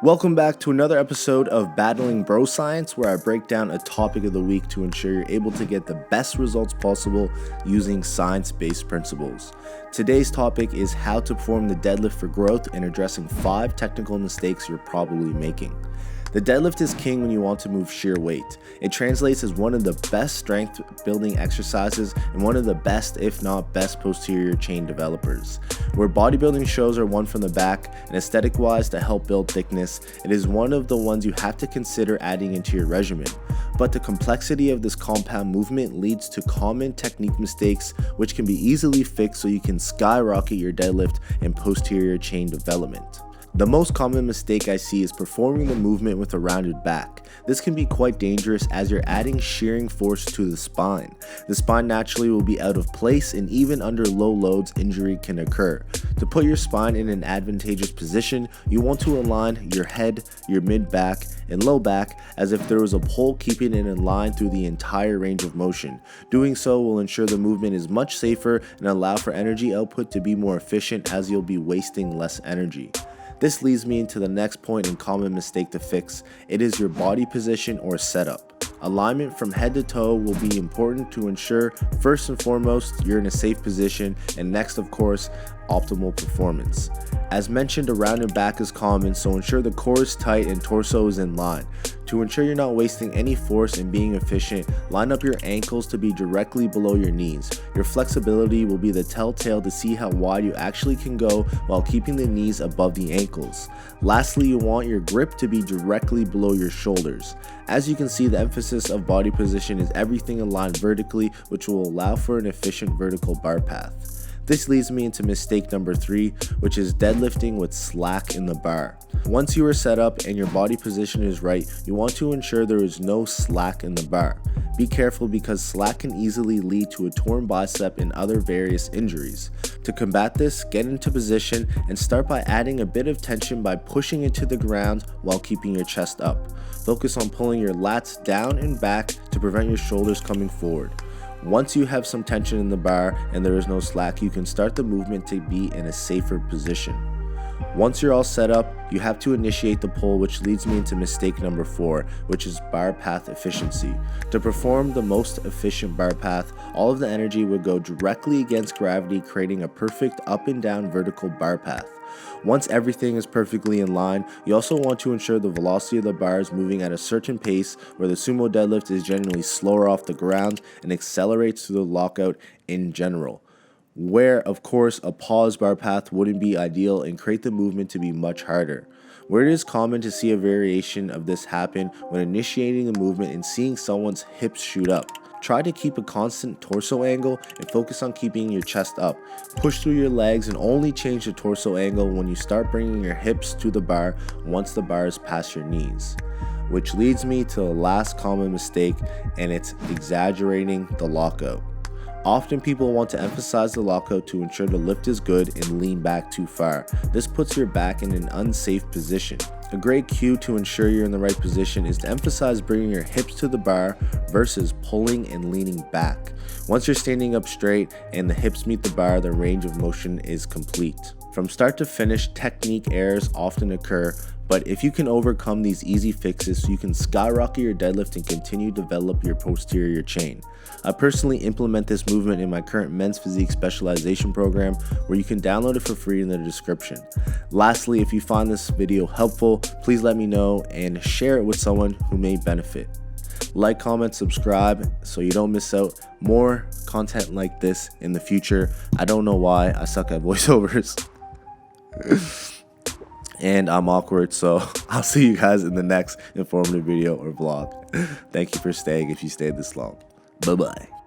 Welcome back to another episode of Battling Bro Science, where I break down a topic of the week to ensure you're able to get the best results possible using science-based principles. Today's topic is how to perform the deadlift for growth and addressing 5 technical mistakes you're probably making. The deadlift is king when you want to move sheer weight. It translates as one of the best strength building exercises and one of the best, if not best, posterior chain developers. Where bodybuilding shows are won from the back and aesthetic wise to help build thickness, it is one of the ones you have to consider adding into your regimen. But the complexity of this compound movement leads to common technique mistakes which can be easily fixed so you can skyrocket your deadlift and posterior chain development. The most common mistake I see is performing the movement with a rounded back. This can be quite dangerous as you're adding shearing force to the spine. The spine naturally will be out of place, and even under low loads, injury can occur. To put your spine in an advantageous position, you want to align your head, your mid-back, and low back as if there was a pole keeping it in line through the entire range of motion. Doing so will ensure the movement is much safer and allow for energy output to be more efficient as you'll be wasting less energy. This leads me into the next point and common mistake to fix. It is your body position or setup. Alignment from head to toe will be important to ensure, first and foremost, you're in a safe position, and next, of course, optimal performance. As mentioned, a rounded back is common, so ensure the core is tight and torso is in line. To ensure you're not wasting any force and being efficient, line up your ankles to be directly below your knees. Your flexibility will be the telltale to see how wide you actually can go while keeping the knees above the ankles. Lastly, you want your grip to be directly below your shoulders. As you can see, the emphasis of body position is everything aligned vertically, which will allow for an efficient vertical bar path. This leads me into mistake number 3, which is deadlifting with slack in the bar. Once you are set up and your body position is right, you want to ensure there is no slack in the bar. Be careful because slack can easily lead to a torn bicep and other various injuries. To combat this, get into position and start by adding a bit of tension by pushing it to the ground while keeping your chest up. Focus on pulling your lats down and back to prevent your shoulders coming forward. Once you have some tension in the bar and there is no slack, you can start the movement to be in a safer position. Once you're all set up, you have to initiate the pull, which leads me into mistake number 4, which is bar path efficiency. To perform the most efficient bar path, all of the energy would go directly against gravity, creating a perfect up and down vertical bar path. Once everything is perfectly in line, you also want to ensure the velocity of the bar is moving at a certain pace, where the sumo deadlift is generally slower off the ground and accelerates through the lockout in general. Where, of course, a pause bar path wouldn't be ideal and create the movement to be much harder. Where it is common to see a variation of this happen when initiating the movement and seeing someone's hips shoot up. Try to keep a constant torso angle and focus on keeping your chest up. Push through your legs and only change the torso angle when you start bringing your hips to the bar once the bar is past your knees. Which leads me to the last common mistake, and it's exaggerating the lockout. Often people want to emphasize the lockout to ensure the lift is good and lean back too far. This puts your back in an unsafe position. A great cue to ensure you're in the right position is to emphasize bringing your hips to the bar versus pulling and leaning back. Once you're standing up straight and the hips meet the bar, the range of motion is complete. From start to finish, technique errors often occur, but if you can overcome these easy fixes, you can skyrocket your deadlift and continue to develop your posterior chain. I personally implement this movement in my current men's physique specialization program, where you can download it for free in the description. Lastly, if you find this video helpful, please let me know and share it with someone who may benefit. Like, comment, subscribe so you don't miss out more content like this in the future. I don't know why, I suck at voiceovers. And I'm awkward, so I'll see you guys in the next informative video or vlog. Thank you for staying if you stayed this long. Bye-bye.